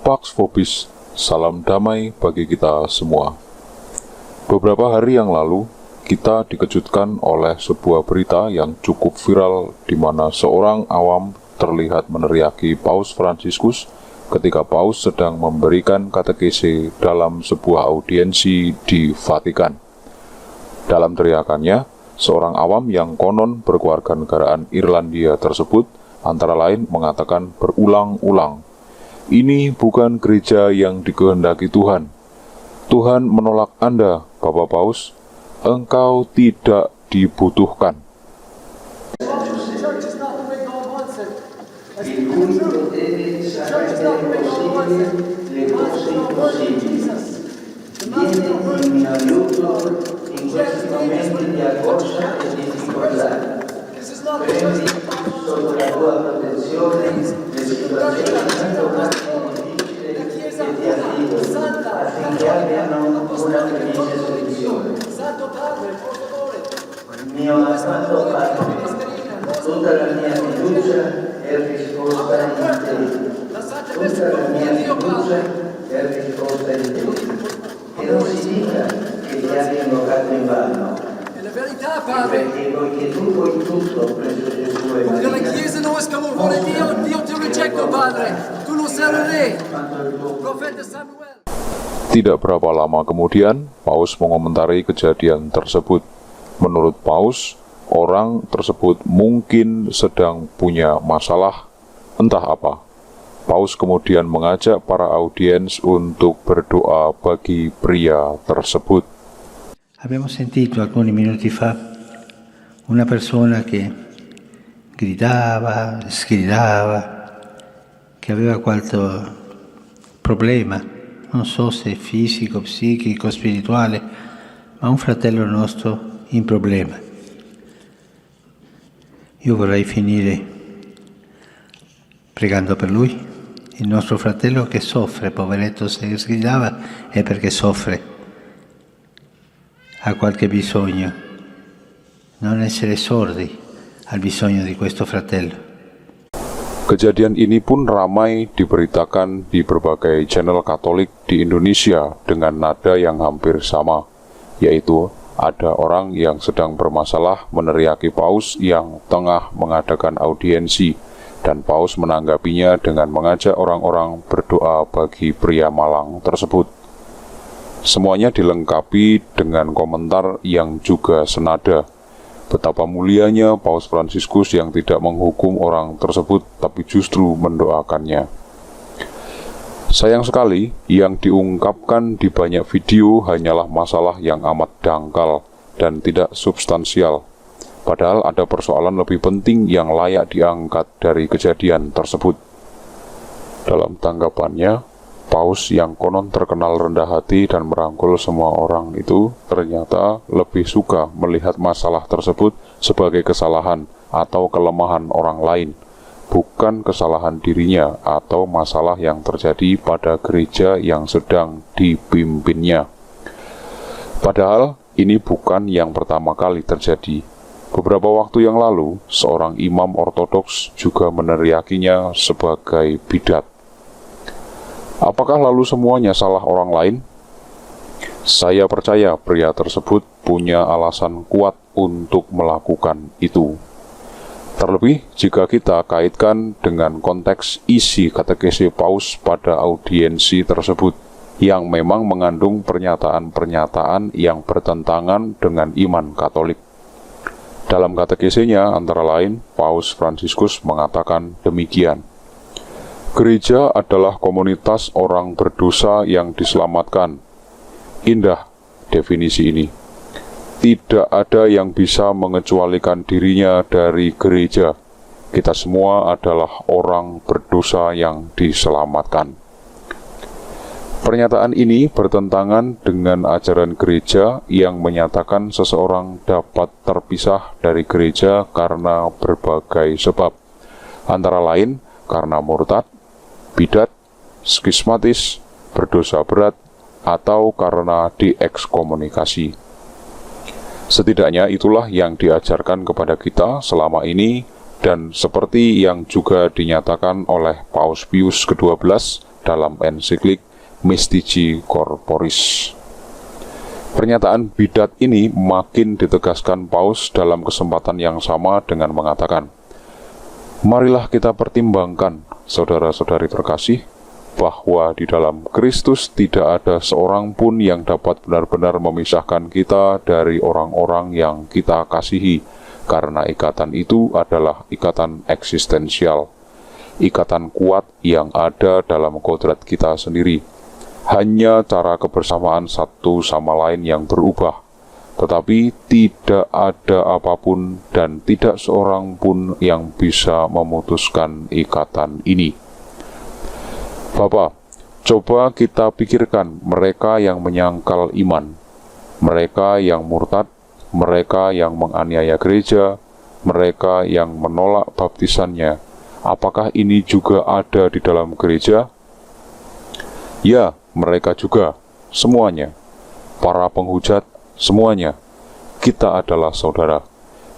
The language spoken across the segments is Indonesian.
Pax Vobis, salam damai bagi kita semua. Beberapa hari yang lalu, kita dikejutkan oleh sebuah berita yang cukup viral di mana seorang awam terlihat meneriaki Paus Fransiskus ketika Paus sedang memberikan katekese dalam sebuah audiensi di Vatikan. Dalam teriakannya, seorang awam yang konon berkewarganegaraan Irlandia tersebut antara lain mengatakan berulang-ulang, "Ini bukan gereja yang dikehendaki Tuhan. Tuhan menolak Anda, Bapak Paus. Engkau tidak dibutuhkan." Mio amato Padre, tutta la mia fiducia è risposta in te. Tutta la mia fiducia è risposta in te. E non si dica che ti abbia invocato in vano. È la verità, Padre. Perché poiché tu puoi tutto presso Gesù e Perché la Maria. Chiesa non è come vuole Dio, Dio ti rejecta, Padre. Tu non sei il re. Profeta Samuel. Tidak berapa lama kemudian, Paus mengomentari kejadian tersebut. Menurut Paus, orang tersebut mungkin sedang punya masalah, entah apa. Paus kemudian mengajak para audiens untuk berdoa bagi pria tersebut. Abbiamo sentito alcuni minuti fa una persona che gridava, sgridava, che aveva qualche problema, non so se fisico, psichico, spirituale, ma un fratello nostro in problema. Io vorrei finire pregando per lui, il nostro fratello che soffre, poveretto, se sgridava è perché soffre, ha qualche bisogno, non essere sordi al bisogno di questo fratello. Kejadian ini pun ramai diberitakan di berbagai channel Katolik di Indonesia dengan nada yang hampir sama, yaitu ada orang yang sedang bermasalah meneriaki Paus yang tengah mengadakan audiensi, dan Paus menanggapinya dengan mengajak orang-orang berdoa bagi pria malang tersebut. Semuanya dilengkapi dengan komentar yang juga senada. Betapa mulianya Paus Fransiskus yang tidak menghukum orang tersebut, tapi justru mendoakannya. Sayang sekali, yang diungkapkan di banyak video hanyalah masalah yang amat dangkal dan tidak substansial. Padahal ada persoalan lebih penting yang layak diangkat dari kejadian tersebut. Dalam tanggapannya, Paus yang konon terkenal rendah hati dan merangkul semua orang itu ternyata lebih suka melihat masalah tersebut sebagai kesalahan atau kelemahan orang lain, bukan kesalahan dirinya atau masalah yang terjadi pada gereja yang sedang dipimpinnya. Padahal ini bukan yang pertama kali terjadi. Beberapa waktu yang lalu, seorang imam ortodoks juga meneriakinya sebagai bidat. Apakah lalu semuanya salah orang lain? Saya percaya pria tersebut punya alasan kuat untuk melakukan itu. Terlebih jika kita kaitkan dengan konteks isi katekese Paus pada audiensi tersebut, yang memang mengandung pernyataan-pernyataan yang bertentangan dengan iman Katolik. Dalam katekesenya antara lain, Paus Fransiskus mengatakan demikian. Gereja adalah komunitas orang berdosa yang diselamatkan. Indah definisi ini. Tidak ada yang bisa mengecualikan dirinya dari gereja. Kita semua adalah orang berdosa yang diselamatkan. Pernyataan ini bertentangan dengan ajaran gereja yang menyatakan seseorang dapat terpisah dari gereja karena berbagai sebab, antara lain karena murtad, bidat, skismatis, berdosa berat, atau karena diekskomunikasi. Setidaknya itulah yang diajarkan kepada kita selama ini, dan seperti yang juga dinyatakan oleh Paus Pius ke-12 dalam ensiklik Mystici Corporis. Pernyataan bidat ini makin ditegaskan Paus dalam kesempatan yang sama dengan mengatakan, "Marilah kita pertimbangkan, saudara-saudari terkasih, bahwa di dalam Kristus tidak ada seorang pun yang dapat benar-benar memisahkan kita dari orang-orang yang kita kasihi, karena ikatan itu adalah ikatan eksistensial, ikatan kuat yang ada dalam kodrat kita sendiri. Hanya cara kebersamaan satu sama lain yang berubah, tetapi tidak ada apapun dan tidak seorang pun yang bisa memutuskan ikatan ini." Bapak, coba kita pikirkan mereka yang menyangkal iman, mereka yang murtad, mereka yang menganiaya gereja, mereka yang menolak baptisannya. Apakah ini juga ada di dalam gereja? Ya, mereka juga, semuanya. Para penghujat, semuanya. Kita adalah saudara.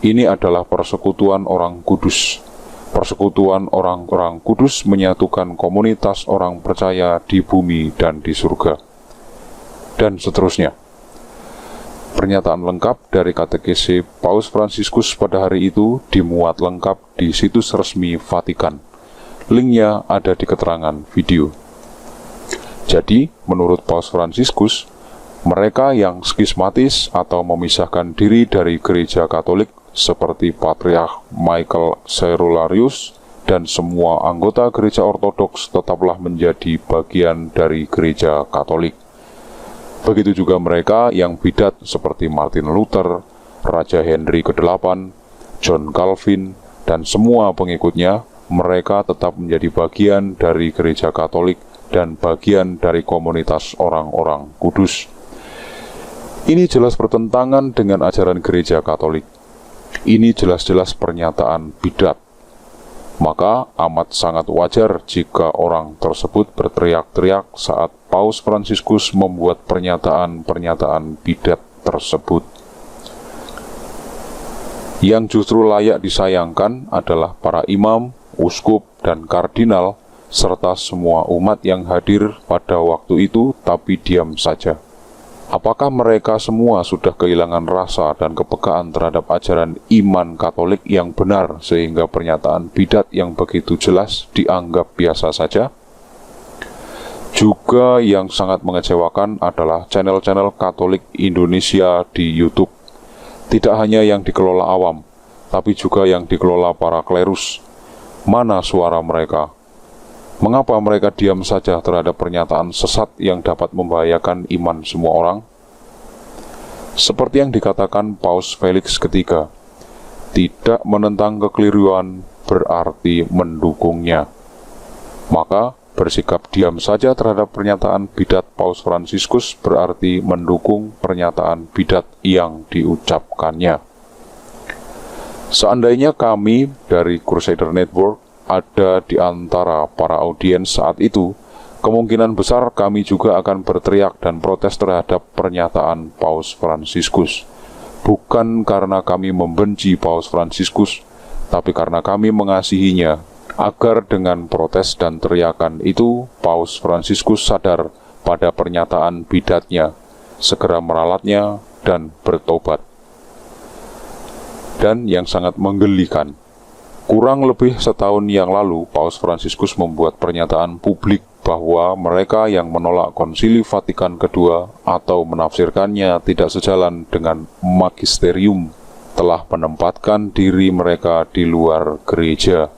Ini adalah persekutuan orang kudus. Persekutuan orang-orang kudus menyatukan komunitas orang percaya di bumi dan di surga. Dan seterusnya. Pernyataan lengkap dari katekese Paus Fransiskus pada hari itu dimuat lengkap di situs resmi Vatikan. Linknya ada di keterangan video. Jadi, menurut Paus Fransiskus, mereka yang skismatis atau memisahkan diri dari gereja Katolik seperti Patriark Michael Cerularius dan semua anggota gereja Ortodoks tetaplah menjadi bagian dari gereja Katolik. Begitu juga mereka yang bidat seperti Martin Luther, Raja Henry ke-8, John Calvin, dan semua pengikutnya, mereka tetap menjadi bagian dari gereja Katolik dan bagian dari komunitas orang-orang kudus. Ini jelas bertentangan dengan ajaran gereja Katolik. Ini jelas-jelas pernyataan bidat. Maka amat sangat wajar jika orang tersebut berteriak-teriak saat Paus Fransiskus membuat pernyataan-pernyataan bidat tersebut. Yang justru layak disayangkan adalah para imam, uskup, dan kardinal, serta semua umat yang hadir pada waktu itu tapi diam saja. Apakah mereka semua sudah kehilangan rasa dan kepekaan terhadap ajaran iman Katolik yang benar sehingga pernyataan bidat yang begitu jelas dianggap biasa saja? Juga yang sangat mengecewakan adalah channel-channel Katolik Indonesia di YouTube. Tidak hanya yang dikelola awam, tapi juga yang dikelola para klerus. Mana suara mereka? Mengapa mereka diam saja terhadap pernyataan sesat yang dapat membahayakan iman semua orang? Seperti yang dikatakan Paus Felix ketiga, tidak menentang kekeliruan berarti mendukungnya. Maka bersikap diam saja terhadap pernyataan bidat Paus Fransiskus berarti mendukung pernyataan bidat yang diucapkannya. Seandainya kami dari Crusader Network ada di antara para audiens saat itu, kemungkinan besar kami juga akan berteriak dan protes terhadap pernyataan Paus Fransiskus. Bukan karena kami membenci Paus Fransiskus, tapi karena kami mengasihinya, agar dengan protes dan teriakan itu, Paus Fransiskus sadar pada pernyataan bidatnya, segera meralatnya dan bertobat. Dan yang sangat menggelikan, kurang lebih setahun yang lalu, Paus Fransiskus membuat pernyataan publik bahwa mereka yang menolak Konsili Vatikan II atau menafsirkannya tidak sejalan dengan magisterium telah menempatkan diri mereka di luar gereja.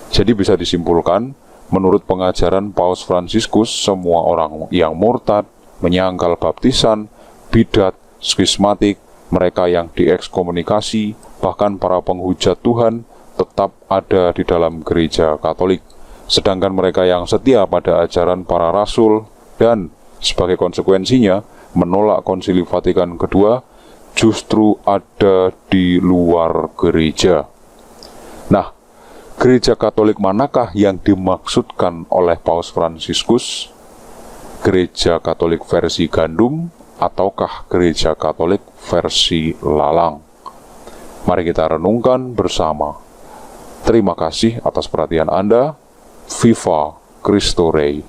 Jadi bisa disimpulkan, menurut pengajaran Paus Fransiskus, semua orang yang murtad, menyangkal baptisan, bidat, skismatik, mereka yang diekskomunikasi, bahkan para penghujat Tuhan, tetap ada di dalam gereja Katolik, sedangkan mereka yang setia pada ajaran para rasul dan sebagai konsekuensinya menolak Konsili Vatikan II justru ada di luar gereja. Nah, gereja Katolik manakah yang dimaksudkan oleh Paus Fransiskus? Gereja Katolik versi gandum ataukah gereja Katolik versi lalang? Mari kita renungkan bersama. Terima kasih atas perhatian Anda. Viva Cristo Rei.